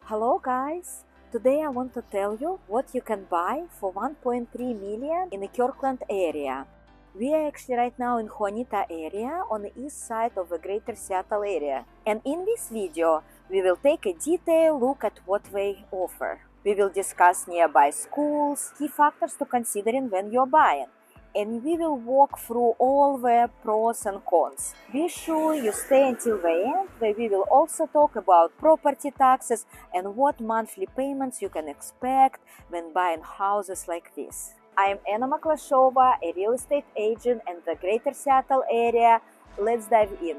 Hello guys! Today I want to tell you what you can buy for 1.3 million in the Kirkland area. We are actually right now in Juanita area on the east side of the greater Seattle area. And in this video, we will take a detailed look at what they offer. We will discuss nearby schools, key factors to consider when you're buying. And we will walk through all the pros and cons. Be sure you stay until the end, where we will also talk about property taxes and what monthly payments you can expect when buying houses like this. I am Anna Maklashova, a real estate agent in the greater Seattle area. Let's dive in.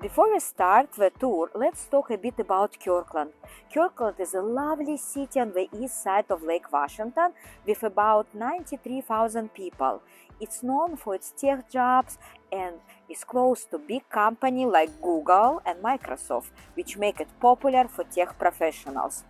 Before we start the tour, let's talk a bit about Kirkland. Kirkland is a lovely city on the east side of Lake Washington with about 93,000 people. It's known for its tech jobs and is close to big companies like Google and Microsoft, which make it popular for tech professionals.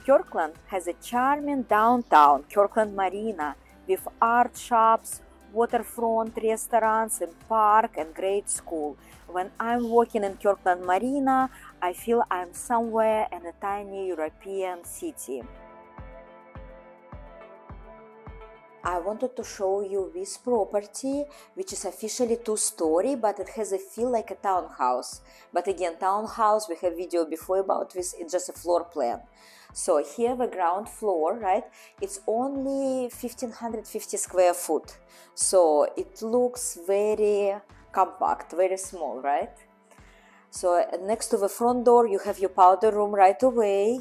Kirkland has a charming downtown, Kirkland Marina, with art shops, waterfront restaurants, and park and great school. When I'm walking in Kirkland Marina, I feel I'm somewhere in a tiny European city. I wanted to show you this property, which is officially two-story, but it has a feel like a townhouse. But again, townhouse, we have video before about this, it's just a floor plan. So here the ground floor, right, it's only 1,550 square foot. So it looks very compact, very small, right? So next to the front door, you have your powder room right away.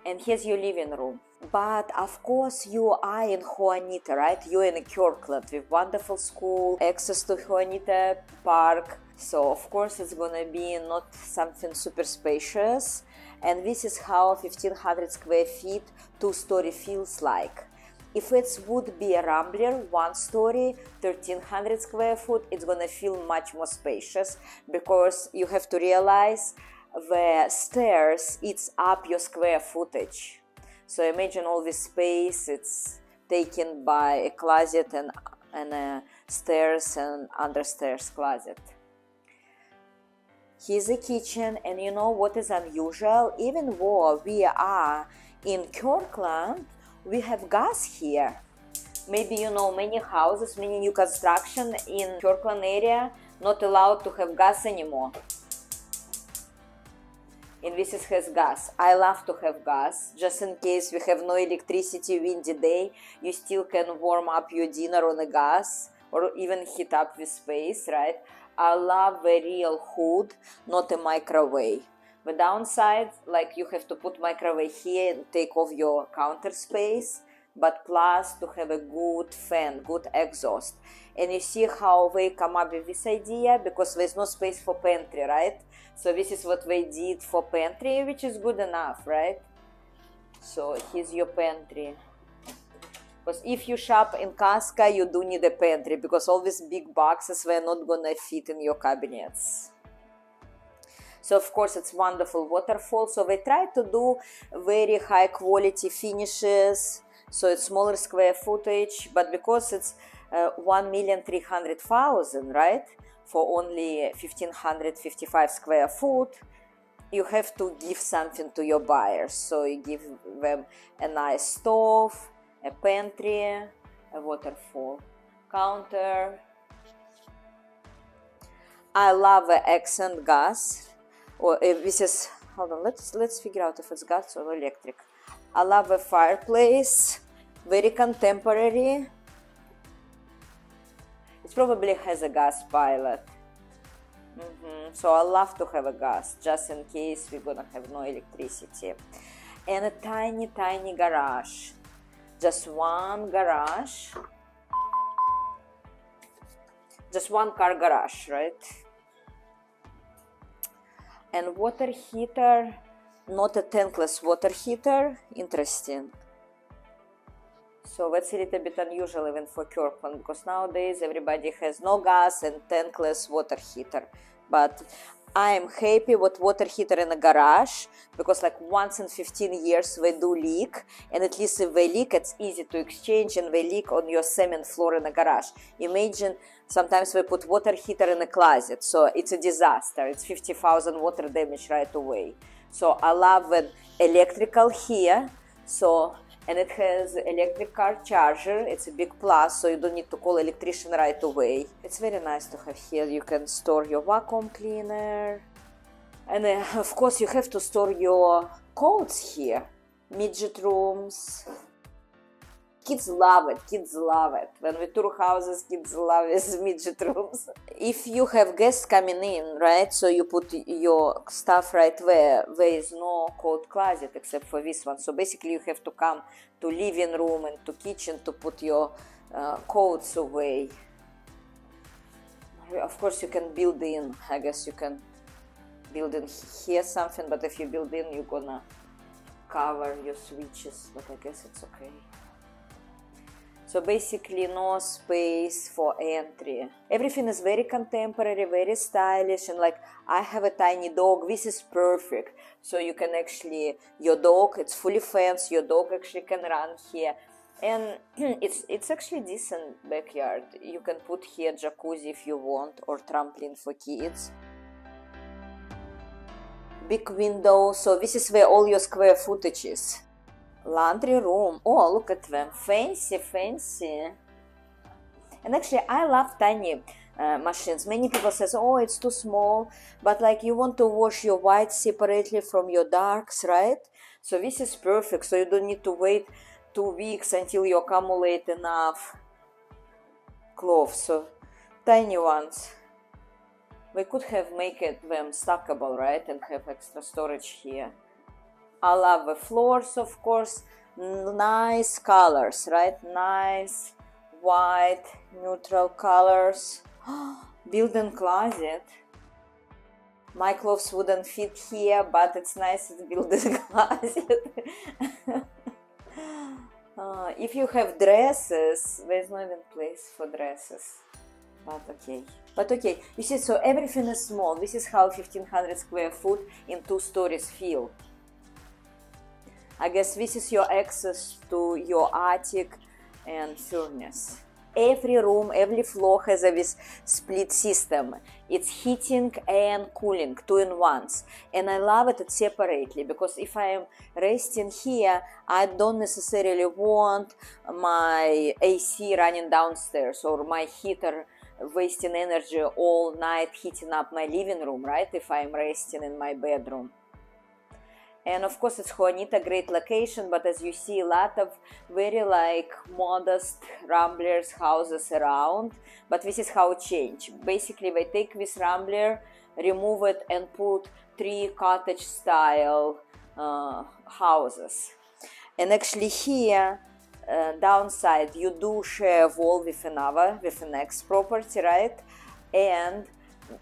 And here's your living room. But of course you are in Juanita, right? You're in Kirkland with wonderful school, access to Juanita Park. So of course it's gonna be not something super spacious. And this is how 1,500 square feet, two-story feels like. If it would be a Rambler, one-story, 1,300 square foot, it's gonna feel much more spacious because you have to realize the stairs eats up your square footage. So imagine all this space, it's taken by a closet and a stairs and understairs closet. Here's the kitchen, and you know what is unusual? Even though we are in Kirkland, we have gas here. Maybe you know many houses, many new construction in Kirkland area not allowed to have gas anymore. And this has gas. I love to have gas, just in case we have no electricity, windy day, you still can warm up your dinner on the gas or even heat up the space, right? I love the real hood, not a microwave. The downside, like you have to put microwave here and take off your counter space, but plus to have a good fan, good exhaust. And you see how they come up with this idea, because there's no space for pantry, right? So this is what they did for pantry, which is good enough, right? So here's your pantry. Because if you shop in Costco, you do need a pantry, because all these big boxes were not gonna fit in your cabinets. So of course it's wonderful waterfall. So they try to do very high quality finishes. So it's smaller square footage, but because it's 1,300,000, right? For only 1,555 square foot, you have to give something to your buyers. So you give them a nice stove, a pantry, a waterfall counter. I love the accent gas. Or this is, hold on, let's figure out if it's gas or electric. I love the fireplace, very contemporary. It probably has a gas pilot. So I love to have a gas, just in case we're gonna have no electricity. And a tiny, tiny garage. Just one garage. Just one car garage, right? And water heater, not a tankless water heater, interesting. So that's a little bit unusual even for Kirkland, because nowadays everybody has no gas and tankless water heater. But I'm happy with water heater in the garage, because like once in 15 years they do leak, and at least if they leak, it's easy to exchange, and they leak on your cement floor in the garage. Imagine sometimes we put water heater in the closet, so it's a disaster. It's 50,000 water damage right away. So I love an electrical here, so, and it has electric car charger. It's a big plus, so you don't need to call electrician right away. It's very nice to have here. You can store your vacuum cleaner, and of course you have to store your coats here. Midget rooms. Kids love it, kids love it. When we tour houses, kids love these midget rooms. If you have guests coming in, right, so you put your stuff right there. There is no coat closet except for this one. So basically you have to come to living room and to kitchen to put your coats away. Of course you can build in, I guess you can build in here something, but if you build in, you're gonna cover your switches, but I guess it's okay. So basically no space for entry. Everything is very contemporary, very stylish, and like I have a tiny dog, this is perfect. So you can actually, your dog, it's fully fenced, your dog actually can run here. And it's actually decent backyard. You can put here jacuzzi if you want, or trampoline for kids. Big window, so this is where all your square footage is. Laundry room. Oh, look at them. Fancy, fancy. And actually, I love tiny machines. Many people say, oh, it's too small. But like you want to wash your whites separately from your darks, right? So this is perfect. So you don't need to wait 2 weeks until you accumulate enough clothes. So tiny ones. We could have made them stackable, right? And have extra storage here. I love the floors, of course. Nice colors, right? Nice white, neutral colors. Built-in closet. My clothes wouldn't fit here, but it's nice it's built-in closet. If you have dresses, there's no even place for dresses. But okay. You see, so everything is small. This is how 1500 square foot in 2 stories feel. I guess this is your access to your attic and furnace. Every room, every floor has this split system. It's heating and cooling, 2-in-1s. And I love it separately, because if I am resting here, I don't necessarily want my AC running downstairs or my heater wasting energy all night heating up my living room, right? If I'm resting in my bedroom. And of course it's Juanita, great location, but as you see, a lot of very like modest ramblers houses around. But this is how it changed. Basically they take this rambler, remove it, and put 3 cottage style houses. And actually here, downside, you do share a wall with the next property, right? And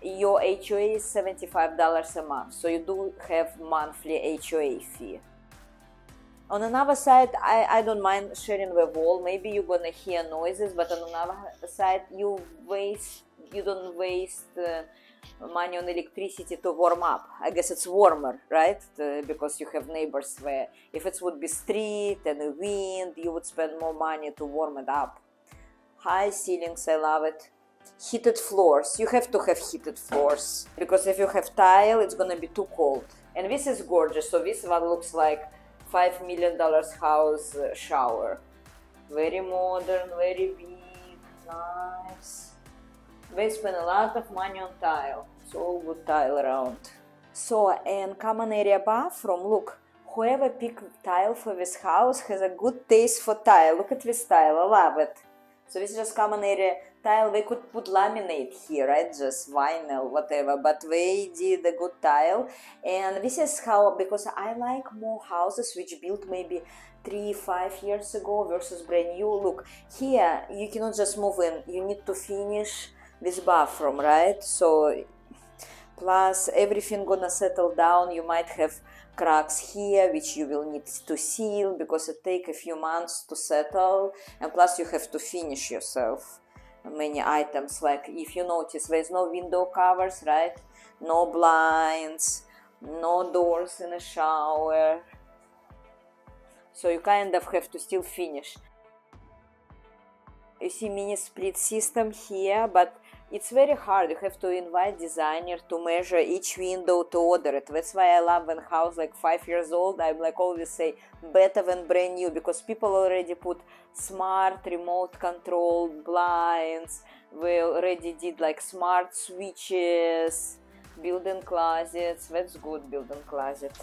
your HOA is $75 a month, so you do have monthly HOA fee. On another side, I don't mind sharing the wall. Maybe you're gonna hear noises, but on another side, you don't waste money on electricity to warm up. I guess it's warmer, right? Because you have neighbors there. If it would be street and a wind, you would spend more money to warm it up. High ceilings, I love it. Heated floors. You have to have heated floors, because if you have tile, it's gonna be too cold. And this is gorgeous. So this one looks like $5 million house shower. Very modern, very big, nice. They spend a lot of money on tile. It's all good tile around. So, and common area bathroom. Look, whoever picked tile for this house has a good taste for tile. Look at this tile, I love it. So this is just common area tile. They could put laminate here, right? Just vinyl, whatever. But they did a good tile. And this is how, because I like more houses which built maybe 3-5 years ago versus brand new. Look, here you cannot just move in. You need to finish this bathroom, right? So, plus everything gonna settle down. You might have cracks here which you will need to seal, because it takes a few months to settle, and plus you have to finish yourself many items. Like if you notice, there's no window covers, right? no blinds, no doors in a shower. So you kind of have to still finish. You see mini split system here, but it's very hard. You have to invite designer to measure each window to order it. That's why I love when house like 5 years old. I'm like always say better than brand new, because people already put smart remote controlled blinds. We already did like smart switches, built-in closets. That's good, built-in closet.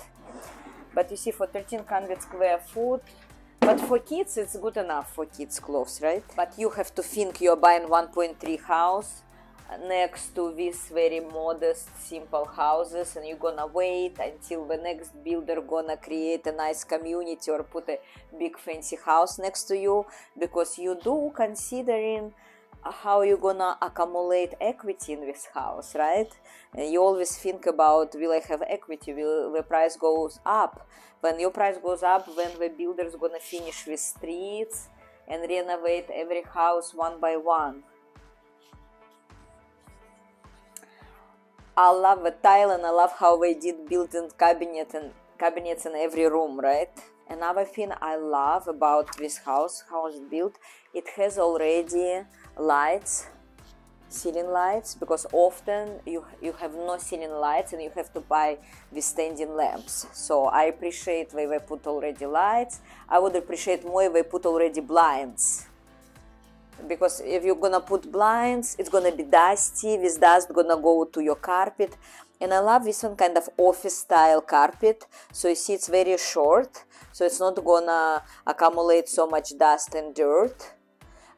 But you see, for 1300 square foot, but for kids it's good enough for kids clothes, right? But you have to think you're buying 1.3 house next to these very modest simple houses, and you're gonna wait until the next builder gonna create a nice community or put a big fancy house next to you, because you do considering how you're gonna accumulate equity in this house, right? And you always think about, will I have equity, will the price goes up? When your price goes up, when the builder's gonna finish with streets and renovate every house one by one. I love the tile, and I love how they did built-in cabinets in every room, right? Another thing I love about this house, how it's built, it has already lights, ceiling lights, because often you have no ceiling lights and you have to buy the standing lamps. So I appreciate when they put already lights. I would appreciate more if they put already blinds, because if you're gonna put blinds, it's gonna be dusty. This dust gonna go to your carpet. And I love this one kind of office style carpet. So you see it's very short, so it's not gonna accumulate so much dust and dirt.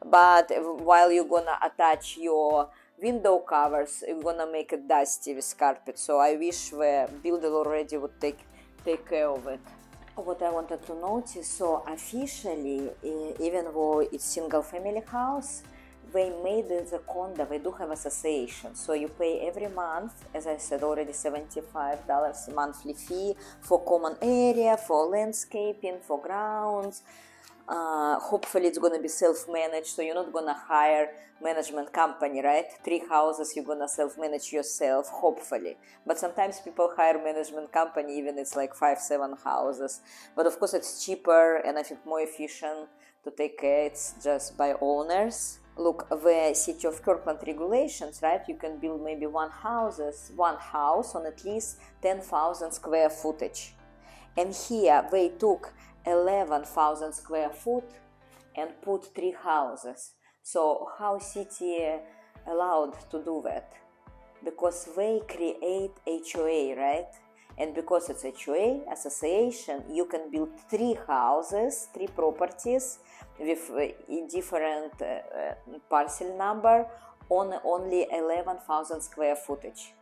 But while you're gonna attach your window covers, you're gonna make it dusty with carpet. So I wish the builder already would take care of it. What I wanted to notice, so officially, even though it's single family house, they made it the condo, they do have association. So you pay every month, as I said already, $75 monthly fee for common area, for landscaping, for grounds. Hopefully it's gonna be self-managed, so you're not gonna hire management company, right? 3 houses you're gonna self-manage yourself, hopefully. But sometimes people hire management company, even it's like 5-7 houses. But of course it's cheaper and I think more efficient to take care. It's just by owners. Look, the city of Kirkland regulations, right? You can build maybe one house on at least 10,000 square footage. And here they took 11,000 square foot and put 3 houses. So how city allowed to do that? Because they create HOA, right? And because it's HOA, association, you can build 3 houses, 3 properties with different parcel number on only 11,000 square footage.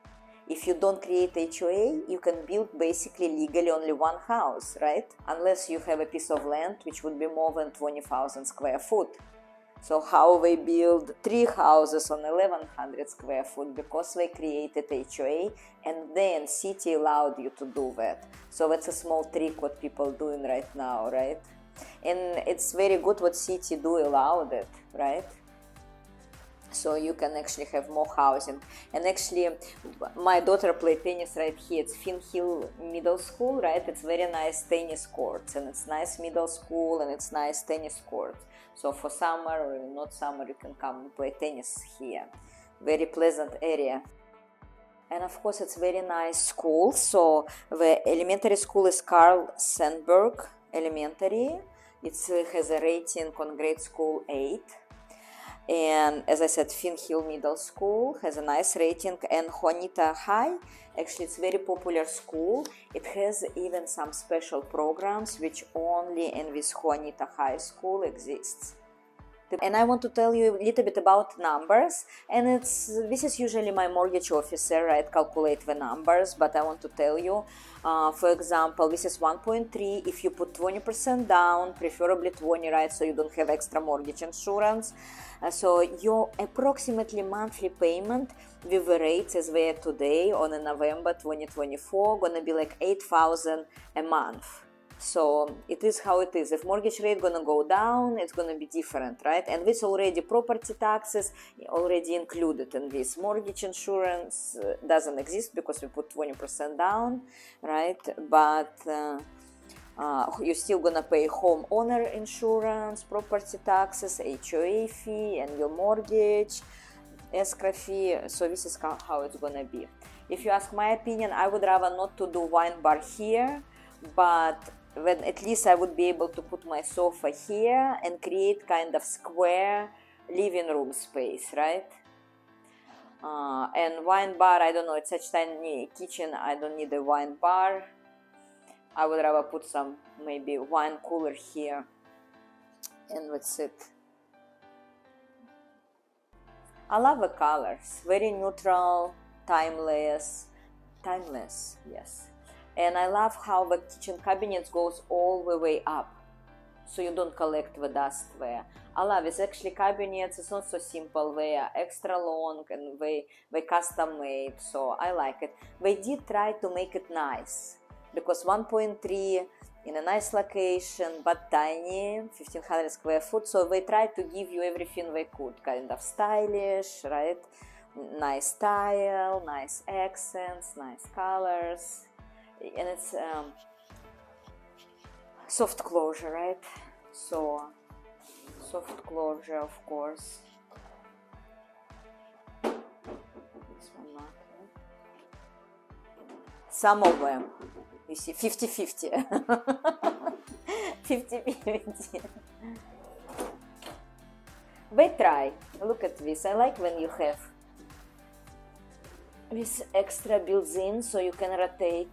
If you don't create HOA, you can build basically legally only 1 house, right? Unless you have a piece of land which would be more than 20,000 square foot. So how they build 3 houses on 1,100 square foot? Because they created HOA and then city allowed you to do that. So that's a small trick what people doing right now, right? And it's very good what city do allowed it, right? So you can actually have more housing. And actually, my daughter played tennis right here. It's Finn Hill Middle School, right? It's very nice tennis courts, and it's nice middle school, and it's nice tennis court. So for summer or not summer, you can come and play tennis here. Very pleasant area. And of course, it's very nice school. So the elementary school is Carl Sandburg Elementary. It has a rating on grade school 8. And as I said, Finn Hill Middle School has a nice rating, and Juanita High, actually it's very popular school. It has even some special programs which only in this Juanita High School exists. And I want to tell you a little bit about numbers, and this is usually my mortgage officer, right, calculate the numbers, but I want to tell you, for example, this is 1.3, if you put 20% down, preferably 20, right, so you don't have extra mortgage insurance, so your approximately monthly payment with the rates as they are today on November 2024 gonna be like $8,000 a month. So it is how it is. If mortgage rate gonna go down, it's gonna be different, right? And this already property taxes already included in this. Mortgage insurance doesn't exist because we put 20% down, right? But you're still gonna pay homeowner insurance, property taxes, HOA fee, and your mortgage, escrow fee. So this is how it's gonna be. If you ask my opinion, I would rather not to do wine bar here, but when at least I would be able to put my sofa here and create kind of square living room space, right? And wine bar, I don't know, it's such tiny kitchen, I don't need a wine bar. I would rather put some maybe wine cooler here, and that's it. I love the colors, very neutral, timeless, yes. And I love how the kitchen cabinets goes all the way up, so you don't collect the dust there. I love it. It's actually cabinets, it's not so simple, they are extra long and they custom made, so I like it. They did try to make it nice, because 1.3 in a nice location, but tiny, 1500 square foot, so they tried to give you everything they could, kind of stylish, right? Nice style, nice accents, nice colors. And it's soft closure, right? So soft closure, of course. This one not. Some of them, you see, 50-50. 50-50. They try. Look at this. I like when you have this extra built-in, so you can rotate.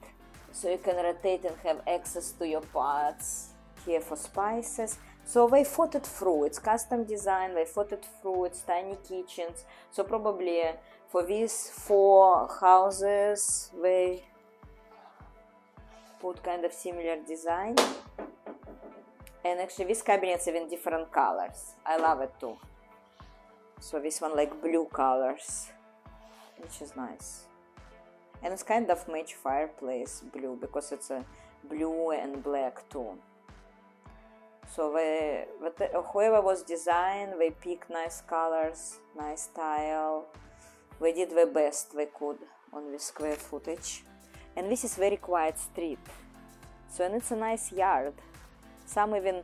So you can rotate and have access to your pots here for spices. So they thought it through. It's custom design. They thought it through. It's tiny kitchens. So probably for these 4 houses, they put kind of similar design. And actually, these cabinets even different colors. I love it too. So this one like blue colors, which is nice. And it's kind of match fireplace blue, because it's a blue and black too. So whoever was design, they picked nice colors, nice style. They did the best they could on this square footage. And this is very quiet street. So, and it's a nice yard. Some even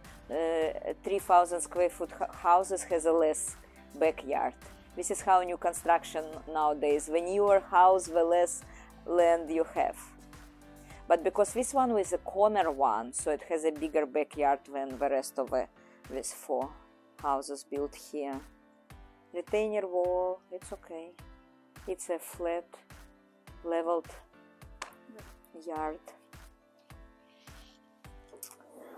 3,000 square foot houses has a less backyard. This is how new construction nowadays. The newer house, the less land you have. But because this one is a corner one, so it has a bigger backyard than the rest of these 4 houses built here. Retainer wall, it's okay. It's a flat, leveled yard.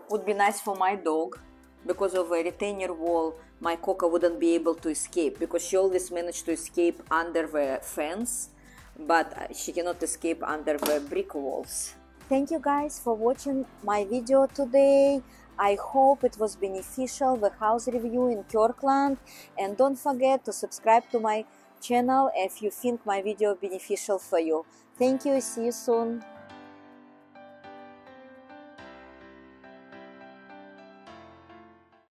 Would be nice for my dog. Because of a retainer wall, my Coca wouldn't be able to escape, because she always managed to escape under the fence, but she cannot escape under the brick walls. Thank you guys for watching my video today. I hope it was beneficial, the house review in Kirkland, and don't forget to subscribe to my channel if you think my video beneficial for you. Thank you, see you soon.